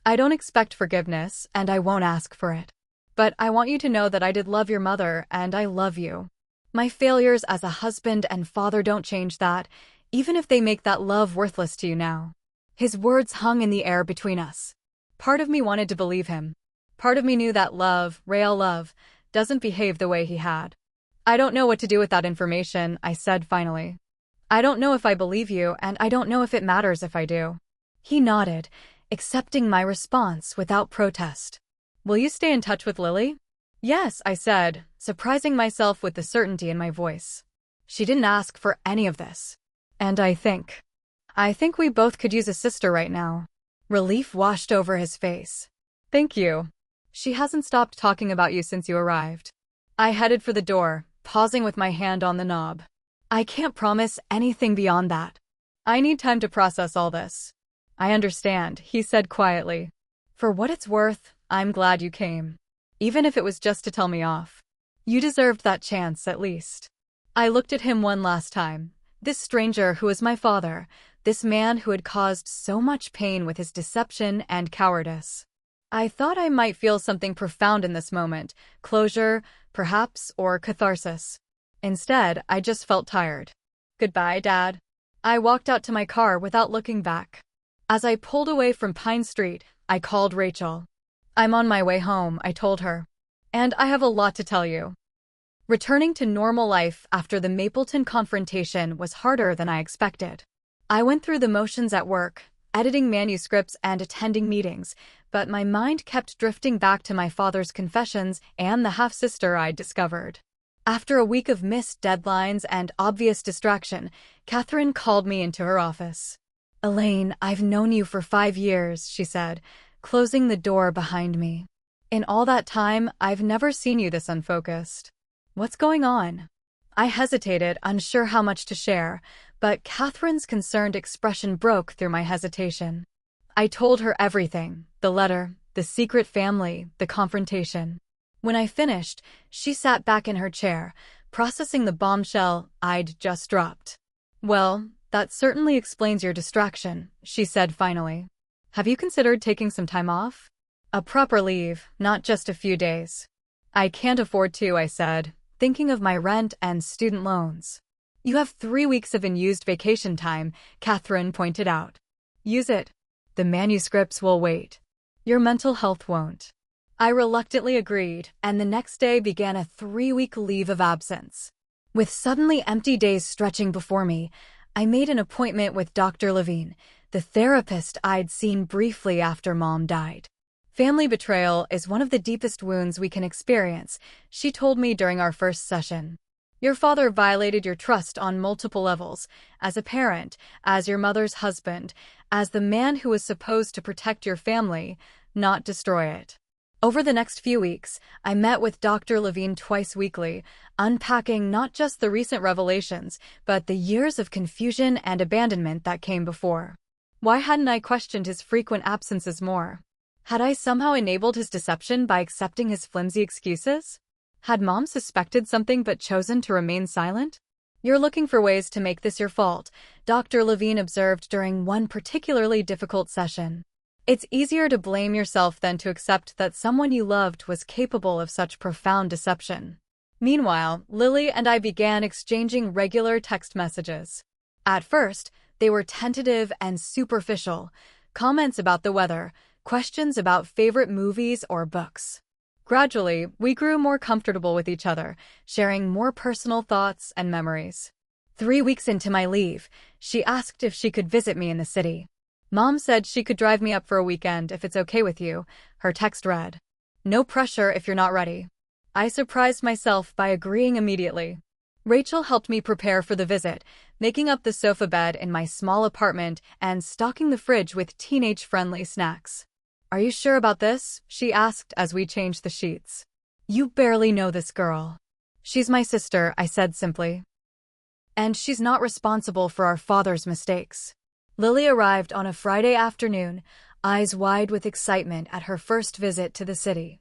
I don't expect forgiveness, and I won't ask for it. But I want you to know that I did love your mother, and I love you. My failures as a husband and father don't change that, even if they make that love worthless to you now. His words hung in the air between us. Part of me wanted to believe him. Part of me knew that love, real love, doesn't behave the way he had. I don't know what to do with that information, I said finally. I don't know if I believe you, and I don't know if it matters if I do. He nodded, accepting my response without protest. Will you stay in touch with Lily? Yes, I said, surprising myself with the certainty in my voice. She didn't ask for any of this. And I think we both could use a sister right now. Relief washed over his face. Thank you. She hasn't stopped talking about you since you arrived. I headed for the door, pausing with my hand on the knob. I can't promise anything beyond that. I need time to process all this. I understand, he said quietly. For what it's worth, I'm glad you came. Even if it was just to tell me off. You deserved that chance, at least. I looked at him one last time. This stranger who was my father, this man who had caused so much pain with his deception and cowardice. I thought I might feel something profound in this moment, closure, perhaps, or catharsis. Instead, I just felt tired. Goodbye, Dad. I walked out to my car without looking back. As I pulled away from Pine Street, I called Rachel. I'm on my way home, I told her. And I have a lot to tell you. Returning to normal life after the Mapleton confrontation was harder than I expected. I went through the motions at work, editing manuscripts and attending meetings, but my mind kept drifting back to my father's confessions and the half-sister I'd discovered. After a week of missed deadlines and obvious distraction, Catherine called me into her office. Elaine, I've known you for 5 years, she said, closing the door behind me. In all that time, I've never seen you this unfocused. What's going on? I hesitated, unsure how much to share, but Catherine's concerned expression broke through my hesitation. I told her everything, the letter, the secret family, the confrontation. When I finished, she sat back in her chair, processing the bombshell I'd just dropped. Well, that certainly explains your distraction, she said finally. Have you considered taking some time off? A proper leave, not just a few days. I can't afford to, I said, thinking of my rent and student loans. You have 3 weeks of unused vacation time, Catherine pointed out. Use it. The manuscripts will wait. Your mental health won't. I reluctantly agreed, and the next day began a 3-week leave of absence. With suddenly empty days stretching before me, I made an appointment with Dr. Levine, the therapist I'd seen briefly after Mom died. Family betrayal is one of the deepest wounds we can experience, she told me during our first session. Your father violated your trust on multiple levels, as a parent, as your mother's husband, as the man who was supposed to protect your family, not destroy it. Over the next few weeks, I met with Dr. Levine twice weekly, unpacking not just the recent revelations, but the years of confusion and abandonment that came before. Why hadn't I questioned his frequent absences more? Had I somehow enabled his deception by accepting his flimsy excuses? Had Mom suspected something but chosen to remain silent? You're looking for ways to make this your fault, Dr. Levine observed during one particularly difficult session. It's easier to blame yourself than to accept that someone you loved was capable of such profound deception. Meanwhile, Lily and I began exchanging regular text messages. At first, they were tentative and superficial, comments about the weather, questions about favorite movies or books. Gradually, we grew more comfortable with each other, sharing more personal thoughts and memories. 3 weeks into my leave, she asked if she could visit me in the city. Mom said she could drive me up for a weekend if it's okay with you, her text read. No pressure if you're not ready. I surprised myself by agreeing immediately. Rachel helped me prepare for the visit, making up the sofa bed in my small apartment and stocking the fridge with teenage-friendly snacks. Are you sure about this? She asked as we changed the sheets. You barely know this girl. She's my sister, I said simply. And she's not responsible for our father's mistakes. Lily arrived on a Friday afternoon, eyes wide with excitement at her first visit to the city.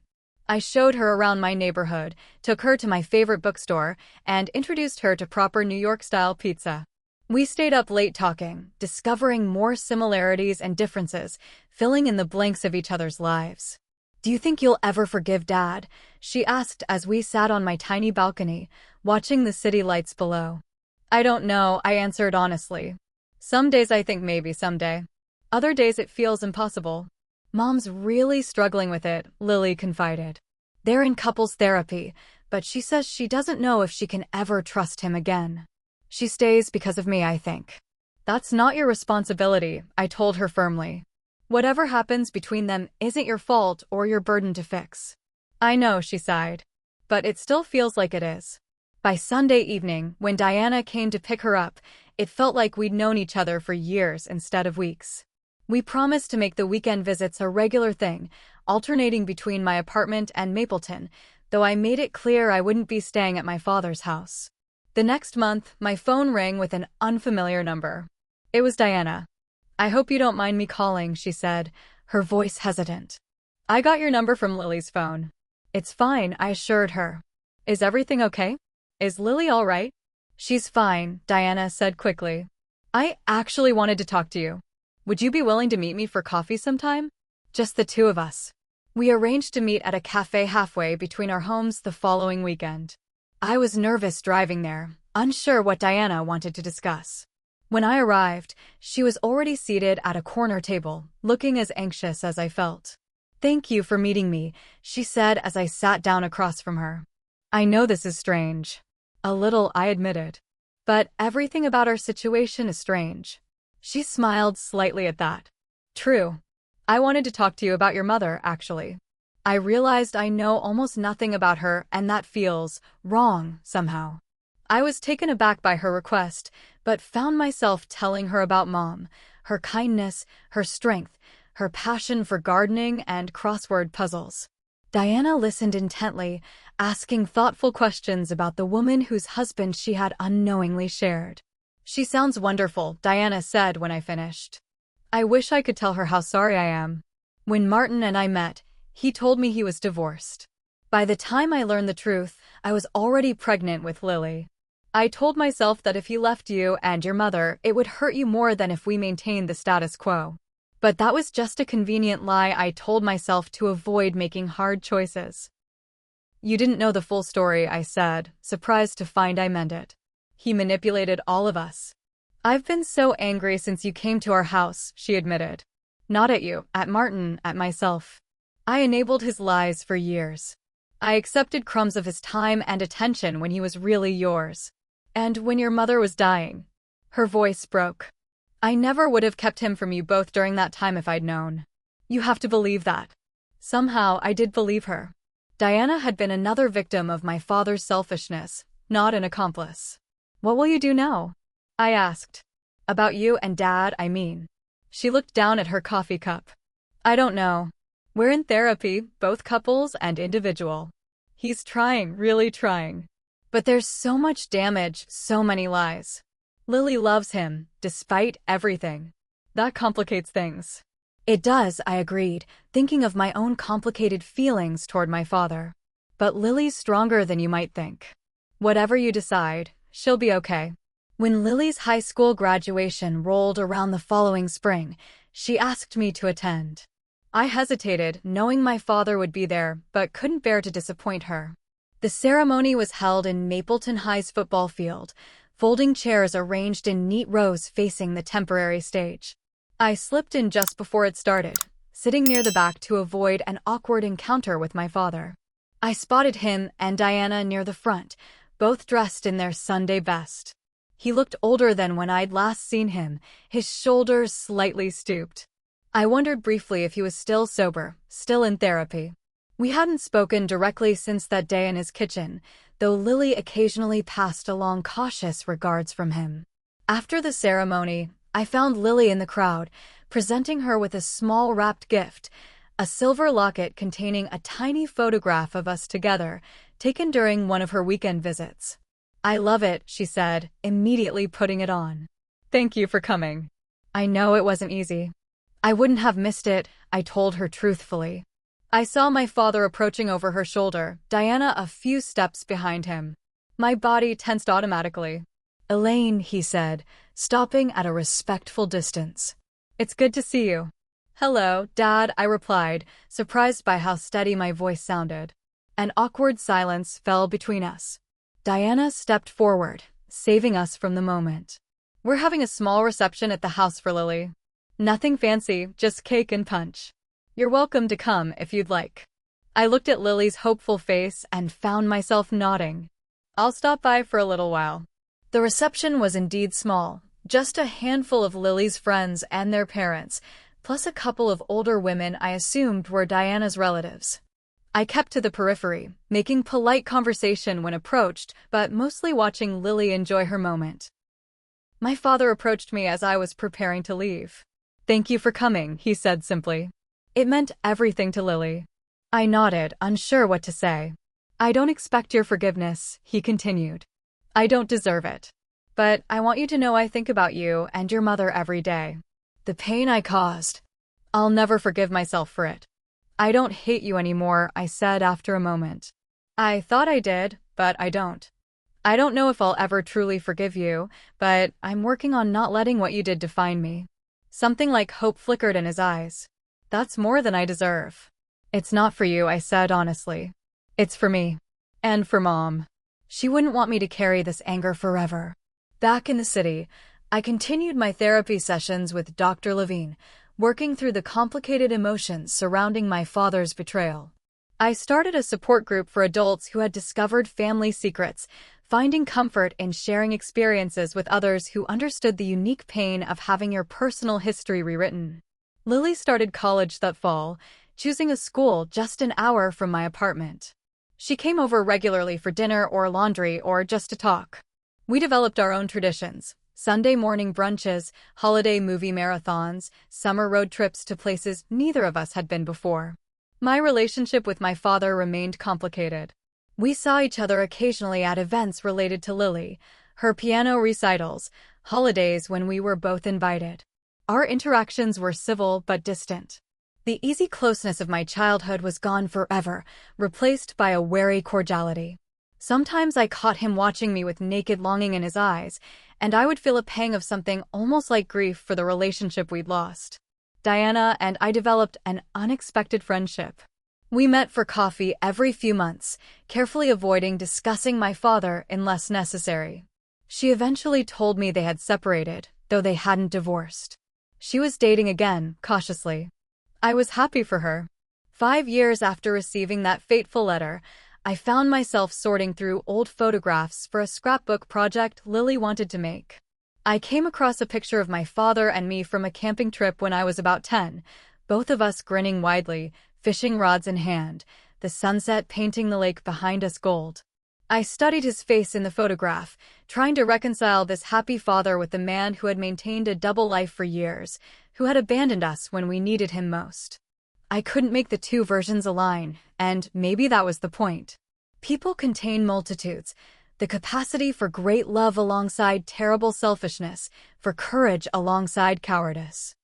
I showed her around my neighborhood, took her to my favorite bookstore, and introduced her to proper New York-style pizza. We stayed up late talking, discovering more similarities and differences, filling in the blanks of each other's lives. Do you think you'll ever forgive Dad? She asked as we sat on my tiny balcony, watching the city lights below. I don't know, I answered honestly. Some days I think maybe someday. Other days it feels impossible. Mom's really struggling with it, Lily confided. They're in couples therapy, but she says she doesn't know if she can ever trust him again. She stays because of me, I think. That's not your responsibility, I told her firmly. Whatever happens between them isn't your fault or your burden to fix. I know, she sighed. But it still feels like it is. By Sunday evening, when Diana came to pick her up, it felt like we'd known each other for years instead of weeks. We promised to make the weekend visits a regular thing, alternating between my apartment and Mapleton, though I made it clear I wouldn't be staying at my father's house. The next month, my phone rang with an unfamiliar number. It was Diana. I hope you don't mind me calling, she said, her voice hesitant. I got your number from Lily's phone. It's fine, I assured her. Is everything okay? Is Lily all right? She's fine, Diana said quickly. I actually wanted to talk to you. Would you be willing to meet me for coffee sometime? Just the two of us. We arranged to meet at a cafe halfway between our homes the following weekend. I was nervous driving there, unsure what Diana wanted to discuss. When I arrived, she was already seated at a corner table, looking as anxious as I felt. Thank you for meeting me, she said as I sat down across from her. I know this is strange. A little, I admitted. But everything about our situation is strange. She smiled slightly at that. True. I wanted to talk to you about your mother, actually. I realized I know almost nothing about her, and that feels wrong somehow. I was taken aback by her request, but found myself telling her about Mom, her kindness, her strength, her passion for gardening and crossword puzzles. Diana listened intently, asking thoughtful questions about the woman whose husband she had unknowingly shared. She sounds wonderful, Diana said when I finished. I wish I could tell her how sorry I am. When Martin and I met, he told me he was divorced. By the time I learned the truth, I was already pregnant with Lily. I told myself that if he left you and your mother, it would hurt you more than if we maintained the status quo. But that was just a convenient lie I told myself to avoid making hard choices. You didn't know the full story, I said, surprised to find I meant it. He manipulated all of us. I've been so angry since you came to our house, she admitted. Not at you, at Martin, at myself. I enabled his lies for years. I accepted crumbs of his time and attention when he was really yours. And when your mother was dying. Her voice broke. I never would have kept him from you both during that time if I'd known. You have to believe that. Somehow, I did believe her. Diana had been another victim of my father's selfishness, not an accomplice. What will you do now? I asked. About you and Dad, I mean. She looked down at her coffee cup. I don't know. We're in therapy, both couples and individual. He's trying, really trying. But there's so much damage, so many lies. Lily loves him, despite everything. That complicates things. It does, I agreed, thinking of my own complicated feelings toward my father. But Lily's stronger than you might think. Whatever you decide, she'll be okay. When Lily's high school graduation rolled around the following spring, she asked me to attend. I hesitated, knowing my father would be there, but couldn't bear to disappoint her. The ceremony was held in Mapleton High's football field, folding chairs arranged in neat rows facing the temporary stage. I slipped in just before it started, sitting near the back to avoid an awkward encounter with my father. I spotted him and Diana near the front, both dressed in their Sunday best. He looked older than when I'd last seen him, his shoulders slightly stooped. I wondered briefly if he was still sober, still in therapy. We hadn't spoken directly since that day in his kitchen, though Lily occasionally passed along cautious regards from him. After the ceremony, I found Lily in the crowd, presenting her with a small wrapped gift, a silver locket containing a tiny photograph of us together, taken during one of her weekend visits. "I love it," she said, immediately putting it on. "Thank you for coming. I know it wasn't easy." "I wouldn't have missed it," I told her truthfully. I saw my father approaching over her shoulder, Diana a few steps behind him. My body tensed automatically. "Elaine," he said, stopping at a respectful distance. "It's good to see you." "Hello, Dad," I replied, surprised by how steady my voice sounded. An awkward silence fell between us. Diana stepped forward, saving us from the moment. "We're having a small reception at the house for Lily. Nothing fancy, just cake and punch. You're welcome to come if you'd like." I looked at Lily's hopeful face and found myself nodding. "I'll stop by for a little while." The reception was indeed small, just a handful of Lily's friends and their parents, plus a couple of older women I assumed were Diana's relatives. I kept to the periphery, making polite conversation when approached, but mostly watching Lily enjoy her moment. My father approached me as I was preparing to leave. "Thank you for coming," he said simply. It meant everything to Lily. I nodded, unsure what to say. "I don't expect your forgiveness," he continued. "I don't deserve it. But I want you to know I think about you and your mother every day. The pain I caused. I'll never forgive myself for it." "I don't hate you anymore," I said after a moment. "I thought I did, but I don't. I don't know if I'll ever truly forgive you, but I'm working on not letting what you did define me." Something like hope flickered in his eyes. "That's more than I deserve." "It's not for you," I said honestly. "It's for me. And for Mom. She wouldn't want me to carry this anger forever." Back in the city, I continued my therapy sessions with Dr. Levine, working through the complicated emotions surrounding my father's betrayal. I started a support group for adults who had discovered family secrets, finding comfort in sharing experiences with others who understood the unique pain of having your personal history rewritten. Lily started college that fall, choosing a school just an hour from my apartment. She came over regularly for dinner or laundry or just to talk. We developed our own traditions: Sunday morning brunches, holiday movie marathons, summer road trips to places neither of us had been before. My relationship with my father remained complicated. We saw each other occasionally at events related to Lily, her piano recitals, holidays when we were both invited. Our interactions were civil but distant. The easy closeness of my childhood was gone forever, replaced by a wary cordiality. Sometimes I caught him watching me with naked longing in his eyes, and I would feel a pang of something almost like grief for the relationship we'd lost. Diana and I developed an unexpected friendship. We met for coffee every few months, carefully avoiding discussing my father unless necessary. She eventually told me they had separated, though they hadn't divorced. She was dating again, cautiously. I was happy for her. 5 years after receiving that fateful letter, I found myself sorting through old photographs for a scrapbook project Lily wanted to make. I came across a picture of my father and me from a camping trip when I was about 10, both of us grinning widely, fishing rods in hand, the sunset painting the lake behind us gold. I studied his face in the photograph, trying to reconcile this happy father with the man who had maintained a double life for years, who had abandoned us when we needed him most. I couldn't make the two versions align, and maybe that was the point. People contain multitudes, the capacity for great love alongside terrible selfishness, for courage alongside cowardice.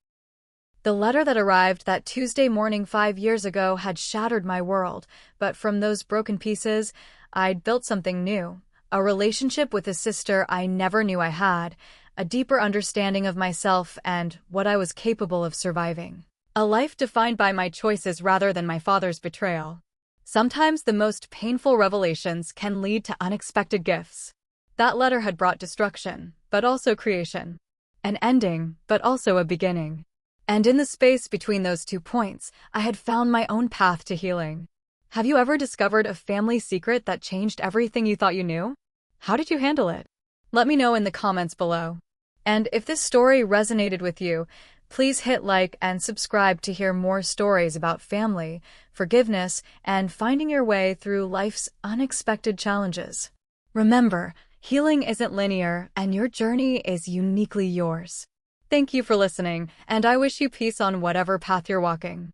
The letter that arrived that Tuesday morning 5 years ago had shattered my world, but from those broken pieces, I'd built something new, a relationship with a sister I never knew I had, a deeper understanding of myself and what I was capable of surviving. A life defined by my choices rather than my father's betrayal. Sometimes the most painful revelations can lead to unexpected gifts. That letter had brought destruction, but also creation. An ending, but also a beginning. And in the space between those 2 points, I had found my own path to healing. Have you ever discovered a family secret that changed everything you thought you knew? How did you handle it? Let me know in the comments below. And if this story resonated with you, please hit like and subscribe to hear more stories about family, forgiveness, and finding your way through life's unexpected challenges. Remember, healing isn't linear, and your journey is uniquely yours. Thank you for listening, and I wish you peace on whatever path you're walking.